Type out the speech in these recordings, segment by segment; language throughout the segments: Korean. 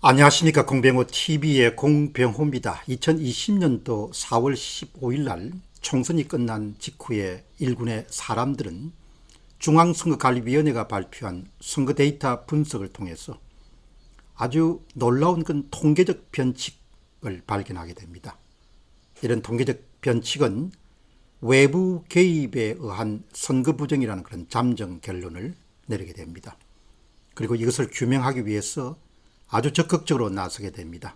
안녕하십니까. 공병호 TV의 공병호입니다. 2020년도 4월 15일 날 총선이 끝난 직후에 일군의 사람들은 중앙선거관리위원회가 발표한 선거 데이터 분석을 통해서 아주 놀라운 건 통계적 변칙을 발견하게 됩니다. 이런 통계적 변칙은 외부 개입에 의한 선거 부정이라는 그런 잠정 결론을 내리게 됩니다. 그리고 이것을 규명하기 위해서 아주 적극적으로 나서게 됩니다.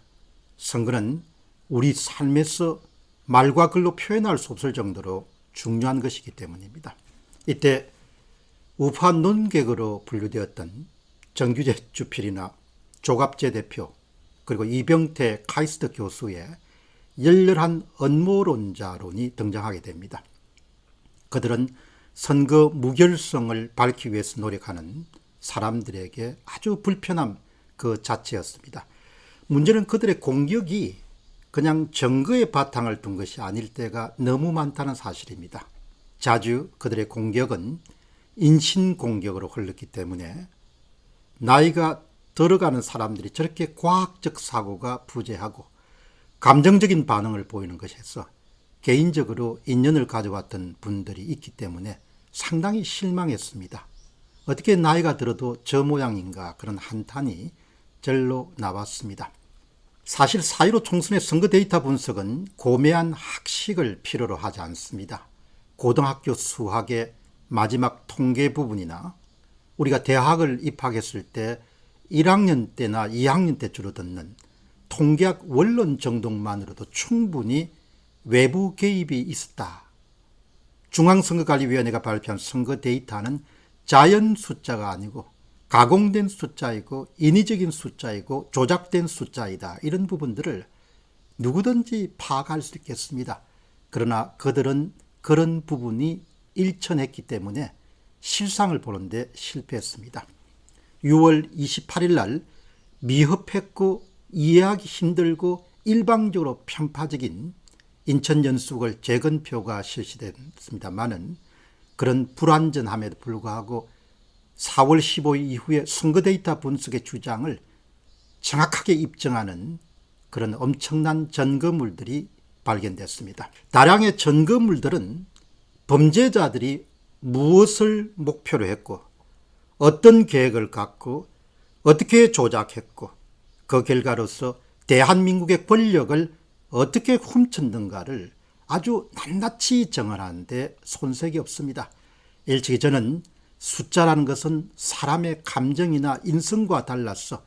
선거는 우리 삶에서 말과 글로 표현할 수 없을 정도로 중요한 것이기 때문입니다. 이때 우파 논객으로 분류되었던 정규재 주필이나 조갑재 대표 그리고 이병태 카이스트 교수의 열렬한 음모론자론이 등장하게 됩니다. 그들은 선거 무결성을 밝히기 위해서 노력하는 사람들에게 아주 불편함 그 자체였습니다. 문제는 그들의 공격이 그냥 증거에 바탕을 둔 것이 아닐 때가 너무 많다는 사실입니다. 자주 그들의 공격은 인신공격으로 흘렀기 때문에 나이가 들어가는 사람들이 저렇게 과학적 사고가 부재하고 감정적인 반응을 보이는 것에서 개인적으로 인연을 가져왔던 분들이 있기 때문에 상당히 실망했습니다. 어떻게 나이가 들어도 저 모양인가 그런 한탄이 절로 나왔습니다. 사실 4.15 총선의 선거 데이터 분석은 고매한 학식을 필요로 하지 않습니다. 고등학교 수학의 마지막 통계 부분이나 우리가 대학을 입학했을 때 1학년 때나 2학년 때 주로 듣는 통계학 원론 정도만으로도 충분히 외부 개입이 있었다. 중앙선거관리위원회가 발표한 선거 데이터는 자연 숫자가 아니고 가공된 숫자이고 인위적인 숫자이고 조작된 숫자이다. 이런 부분들을 누구든지 파악할 수 있겠습니다. 그러나 그들은 그런 부분이 일천했기 때문에 실상을 보는데 실패했습니다. 6월 28일 날 미흡했고 이해하기 힘들고 일방적으로 편파적인 인천 연수구을 재건표가 실시됐습니다만은 그런 불완전함에도 불구하고 4월 15일 이후에 선거 데이터 분석의 주장을 정확하게 입증하는 그런 엄청난 증거물들이 발견됐습니다. 다량의 증거물들은 범죄자들이 무엇을 목표로 했고 어떤 계획을 갖고 어떻게 조작했고 그 결과로서 대한민국의 권력을 어떻게 훔쳤는가를 아주 낱낱이 정언하는데 손색이 없습니다. 일찍이 저는 숫자라는 것은 사람의 감정이나 인성과 달라서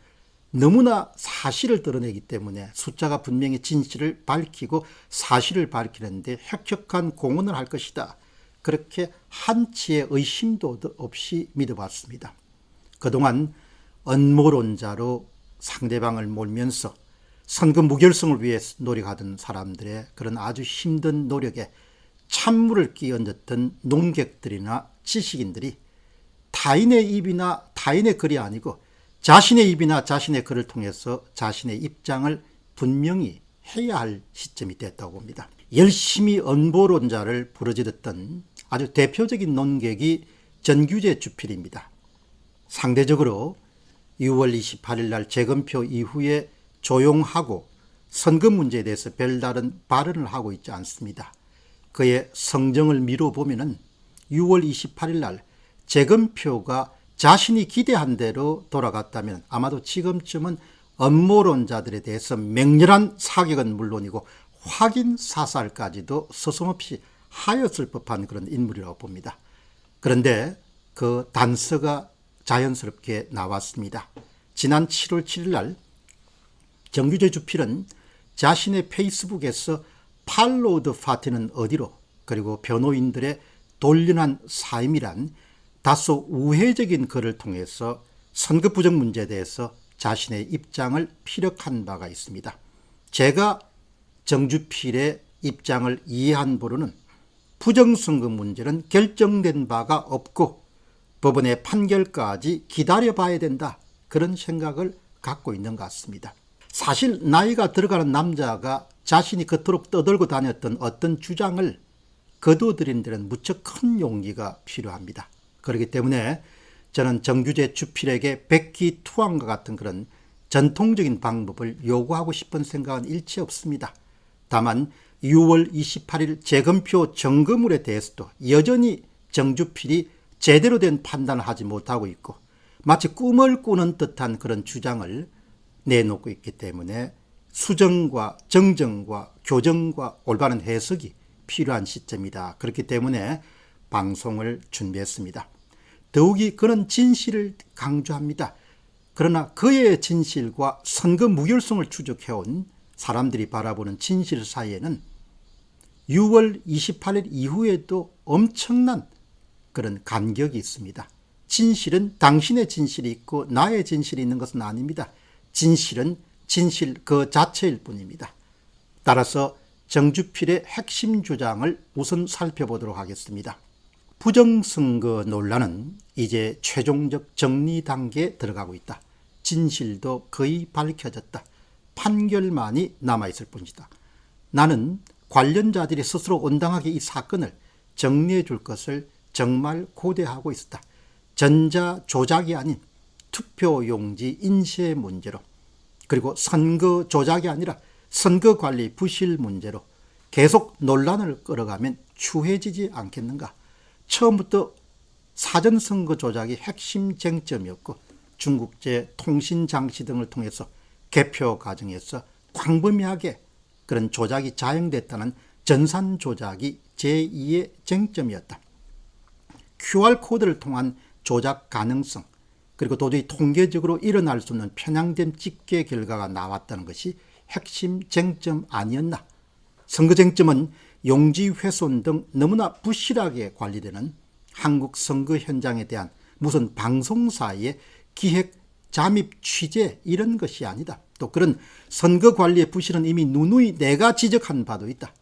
너무나 사실을 드러내기 때문에 숫자가 분명히 진실을 밝히고 사실을 밝히는데 혁혁한 공헌을 할 것이다. 그렇게 한치의 의심도 없이 믿어봤습니다. 그동안 음모론자로 상대방을 몰면서 선거 무결성을 위해 노력하던 사람들의 그런 아주 힘든 노력에 찬물을 끼얹었던 논객들이나 지식인들이 타인의 입이나 타인의 글이 아니고 자신의 입이나 자신의 글을 통해서 자신의 입장을 분명히 해야 할 시점이 됐다고 봅니다. 열심히 음모론자를 부르짖었던 아주 대표적인 논객이 정규재 주필입니다. 상대적으로 6월 28일 날 재검표 이후에 조용하고 선거 문제에 대해서 별다른 발언을 하고 있지 않습니다. 그의 성정을 미뤄보면 6월 28일 날 재검표가 자신이 기대한 대로 돌아갔다면 아마도 지금쯤은 음모론자들에 대해서 맹렬한 사격은 물론이고 확인 사살까지도 서슴없이 하였을 법한 그런 인물이라고 봅니다. 그런데 그 단서가 자연스럽게 나왔습니다. 지난 7월 7일 날 정규재 주필은 자신의 페이스북에서 팔로우드 파티는 어디로 그리고 변호인들의 돌연한 사임이란 다소 우회적인 글을 통해서 선거 부정 문제에 대해서 자신의 입장을 피력한 바가 있습니다. 제가 정주필의 입장을 이해한 바로는 부정선거 문제는 결정된 바가 없고 법원의 판결까지 기다려봐야 된다. 그런 생각을 갖고 있는 것 같습니다. 사실 나이가 들어가는 남자가 자신이 그토록 떠들고 다녔던 어떤 주장을 거둬들이는 데는 무척 큰 용기가 필요합니다. 그렇기 때문에 저는 정규재 주필에게 백기투항과 같은 그런 전통적인 방법을 요구하고 싶은 생각은 일치 없습니다. 다만 6월 28일 재검표 점거물에 대해서도 여전히 정주필이 제대로 된 판단을 하지 못하고 있고 마치 꿈을 꾸는 듯한 그런 주장을 내놓고 있기 때문에 수정과 정정과 교정과 올바른 해석이 필요한 시점이다. 그렇기 때문에 방송을 준비했습니다. 더욱이 그런 진실을 강조합니다. 그러나 그의 진실과 선거 무결성을 추적해온 사람들이 바라보는 진실 사이에는 6월 28일 이후에도 엄청난 그런 간격이 있습니다. 진실은 당신의 진실이 있고 나의 진실이 있는 것은 아닙니다. 진실은 진실 그 자체일 뿐입니다. 따라서 정주필의 핵심 주장을 우선 살펴보도록 하겠습니다. 부정선거 논란은 이제 최종적 정리 단계에 들어가고 있다. 진실도 거의 밝혀졌다. 판결만이 남아있을 뿐이다. 나는 관련자들이 스스로 온당하게 이 사건을 정리해 줄 것을 정말 고대하고 있었다. 전자조작이 아닌 투표용지 인쇄 문제로, 그리고 선거 조작이 아니라 선거관리 부실 문제로 계속 논란을 끌어가면 추해지지 않겠는가. 처음부터 사전선거 조작이 핵심 쟁점이었고 중국제 통신장치 등을 통해서 개표 과정에서 광범위하게 그런 조작이 자행됐다는 전산 조작이 제2의 쟁점이었다. QR코드를 통한 조작 가능성, 그리고 도저히 통계적으로 일어날 수 없는 편향된 집계 결과가 나왔다는 것이 핵심 쟁점 아니었나. 선거 쟁점은 용지 훼손 등 너무나 부실하게 관리되는 한국 선거 현장에 대한 무슨 방송사의 기획 잠입 취재 이런 것이 아니다. 또 그런 선거 관리의 부실은 이미 누누이 내가 지적한 바도 있다.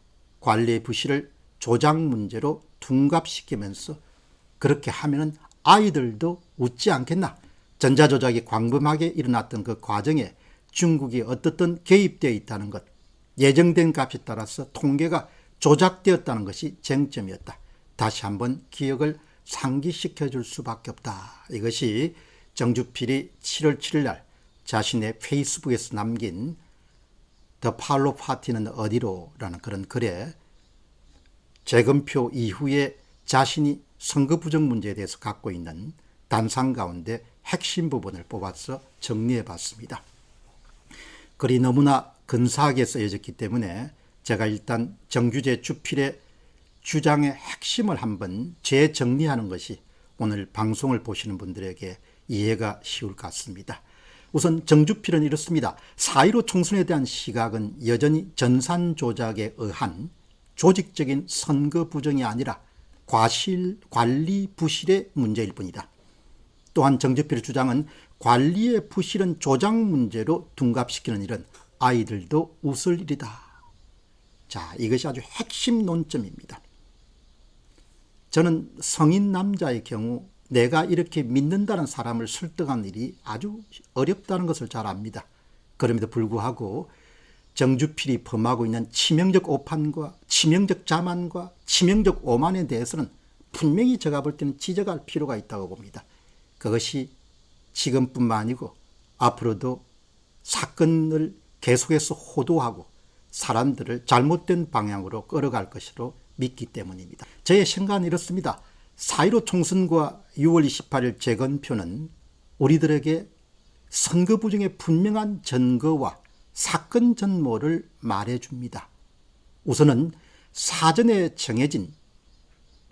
관리의 부실을 조작 문제로 둔갑시키면서 그렇게 하면은 아이들도 웃지 않겠나. 전자조작이 광범하게 일어났던 그 과정에 중국이 어떻든 개입되어 있다는 것, 예정된 값에 따라서 통계가 조작되었다는 것이 쟁점이었다. 다시 한번 기억을 상기시켜 줄 수밖에 없다. 이것이 정주필이 7월 7일 날 자신의 페이스북에서 남긴 더 팔로 파티는 어디로? 라는 그런 글에 재검표 이후에 자신이 선거 부정 문제에 대해서 갖고 있는 단상 가운데 핵심 부분을 뽑아서 정리해 봤습니다. 글이 너무나 근사하게 쓰여졌기 때문에 제가 일단 정규재 주필의 주장의 핵심을 한번 재정리하는 것이 오늘 방송을 보시는 분들에게 이해가 쉬울 것 같습니다. 우선 정주필은 이렇습니다. 4.15 총선에 대한 시각은 여전히 전산 조작에 의한 조직적인 선거 부정이 아니라 관리 부실의 문제일 뿐이다. 또한 정주필의 주장은 관리의 부실은 조작 문제로 둔갑시키는 일은 아이들도 웃을 일이다. 자, 이것이 아주 핵심 논점입니다. 저는 성인 남자의 경우 내가 이렇게 믿는다는 사람을 설득한 일이 아주 어렵다는 것을 잘 압니다. 그럼에도 불구하고 정주필이 범하고 있는 치명적 오판과 치명적 자만과 치명적 오만에 대해서는 분명히 제가 볼 때는 지적할 필요가 있다고 봅니다. 그것이 지금뿐만 아니고 앞으로도 사건을 계속해서 호도하고 사람들을 잘못된 방향으로 끌어갈 것으로 믿기 때문입니다. 저의 생각은 이렇습니다. 4.15 총선과 6월 28일 재검표는 우리들에게 선거 부정의 분명한 증거와 사건 전모를 말해줍니다. 우선은 사전에 정해진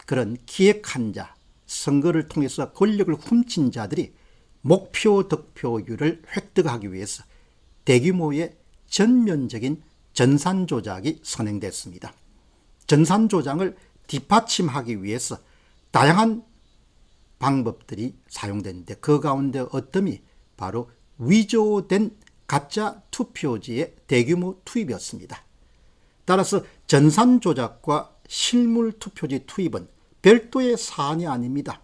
그런 기획한 자, 선거를 통해서 권력을 훔친 자들이 목표 득표율을 획득하기 위해서 대규모의 전면적인 전산 조작이 선행됐습니다. 전산 조작을 뒷받침하기 위해서 다양한 방법들이 사용되는데 그 가운데 어떤 바로 위조된 가짜 투표지의 대규모 투입이었습니다. 따라서 전산 조작과 실물 투표지 투입은 별도의 사안이 아닙니다.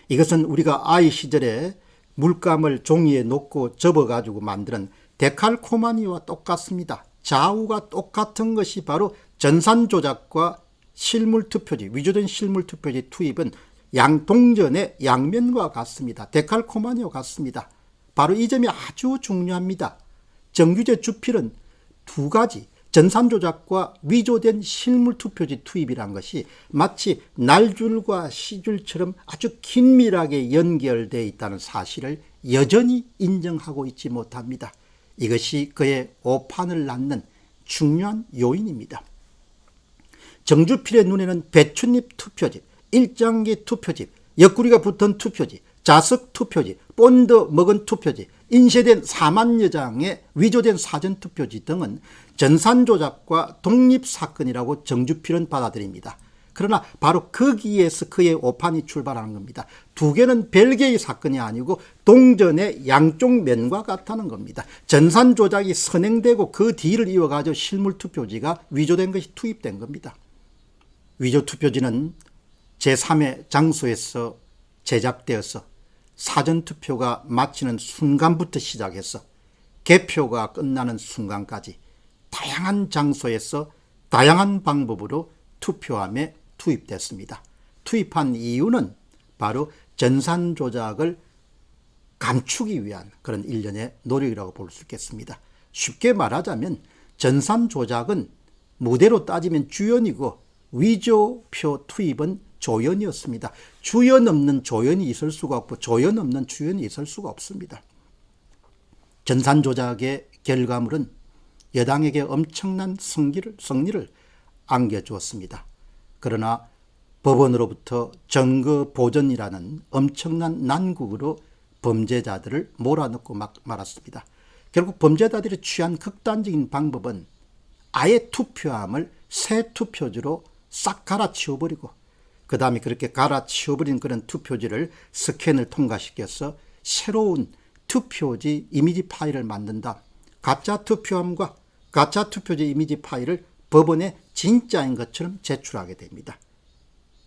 이것은 우리가 아이 시절에 물감을 종이에 놓고 접어가지고 만드는 데칼코마니와 똑같습니다. 좌우가 똑같은 것이 바로 전산 조작과 실물 투표지, 위조된 실물 투표지 투입은 양동전의 양면과 같습니다. 데칼코마니와 같습니다. 바로 이 점이 아주 중요합니다. 정규제 주필은 두 가지 전산 조작과 위조된 실물 투표지 투입이란 것이 마치 날줄과 시줄처럼 아주 긴밀하게 연결되어 있다는 사실을 여전히 인정하고 있지 못합니다. 이것이 그의 오판을 낳는 중요한 요인입니다. 정주필의 눈에는 배춧잎 투표지, 일장기 투표지, 옆구리가 붙은 투표지, 자석 투표지, 본드 먹은 투표지, 인쇄된 4만여 장의 위조된 사전투표지 등은 전산조작과 독립사건이라고 정주필은 받아들입니다. 그러나 바로 거기에서 그의 오판이 출발하는 겁니다. 두 개는 별개의 사건이 아니고 동전의 양쪽 면과 같다는 겁니다. 전산조작이 선행되고 그 뒤를 이어가지고 실물투표지가 위조된 것이 투입된 겁니다. 위조투표지는 제3의 장소에서 제작되어서 사전투표가 마치는 순간부터 시작해서 개표가 끝나는 순간까지 다양한 장소에서 다양한 방법으로 투표함에 투입됐습니다. 투입한 이유는 바로 전산 조작을 감추기 위한 그런 일련의 노력이라고 볼 수 있겠습니다. 쉽게 말하자면 전산 조작은 무대로 따지면 주연이고 위조표 투입은 조연이었습니다. 주연 없는 조연이 있을 수가 없고 조연 없는 주연이 있을 수가 없습니다. 전산 조작의 결과물은 여당에게 엄청난 승리를 안겨주었습니다. 그러나 법원으로부터 증거 보전이라는 엄청난 난국으로 범죄자들을 몰아넣고 말았습니다. 결국 범죄자들이 취한 극단적인 방법은 아예 투표함을 새 투표지로 싹 갈아치워버리고 그 다음에 그렇게 갈아치워버린 그런 투표지를 스캔을 통과시켜서 새로운 투표지 이미지 파일을 만든다. 가짜 투표함과 가짜 투표지 이미지 파일을 법원에 진짜인 것처럼 제출하게 됩니다.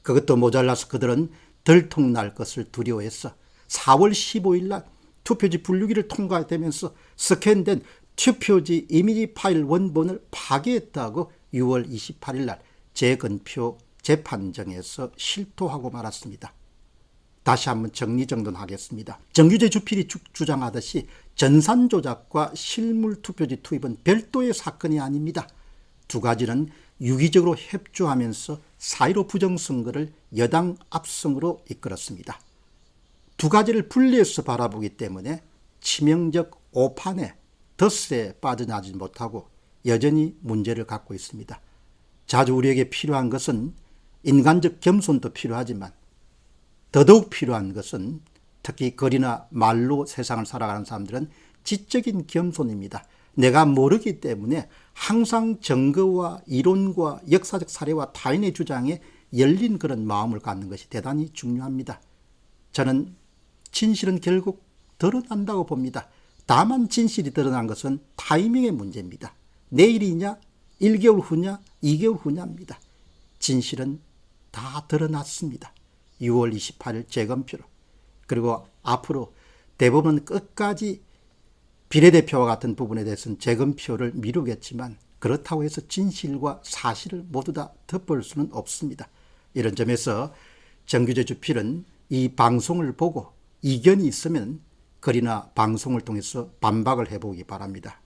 그것도 모자라서 그들은 들통날 것을 두려워해서 4월 15일 날 투표지 분류기를 통과되면서 스캔된 투표지 이미지 파일 원본을 파괴했다고 6월 28일 날 재건표 재판정에서 실토하고 말았습니다. 다시 한번 정리정돈하겠습니다. 정규제 주필이 주장하듯이 전산조작과 실물투표지 투입은 별도의 사건이 아닙니다. 두 가지는 유기적으로 협조하면서 4.15 부정선거를 여당 압승으로 이끌었습니다. 두 가지를 분리해서 바라보기 때문에 치명적 오판에 덫에 빠져나지 못하고 여전히 문제를 갖고 있습니다. 자주 우리에게 필요한 것은 인간적 겸손도 필요하지만 더더욱 필요한 것은 특히 글이나 말로 세상을 살아가는 사람들은 지적인 겸손입니다. 내가 모르기 때문에 항상 증거와 이론과 역사적 사례와 타인의 주장에 열린 그런 마음을 갖는 것이 대단히 중요합니다. 저는 진실은 결국 드러난다고 봅니다. 다만 진실이 드러난 것은 타이밍의 문제입니다. 내일이냐 1개월 후냐 2개월 후냐입니다. 진실은 다 드러났습니다. 6월 28일 재검표로. 그리고 앞으로 대법원은 끝까지 비례대표와 같은 부분에 대해서는 재검표를 미루겠지만 그렇다고 해서 진실과 사실을 모두 다 덮을 수는 없습니다. 이런 점에서 정규제 주필은 이 방송을 보고 이견이 있으면 글이나 방송을 통해서 반박을 해보기 바랍니다.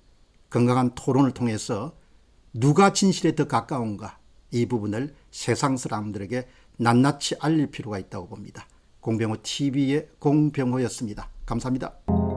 건강한 토론을 통해서 누가 진실에 더 가까운가 이 부분을 세상 사람들에게 낱낱이 알릴 필요가 있다고 봅니다. 공병호 TV의 공병호였습니다. 감사합니다.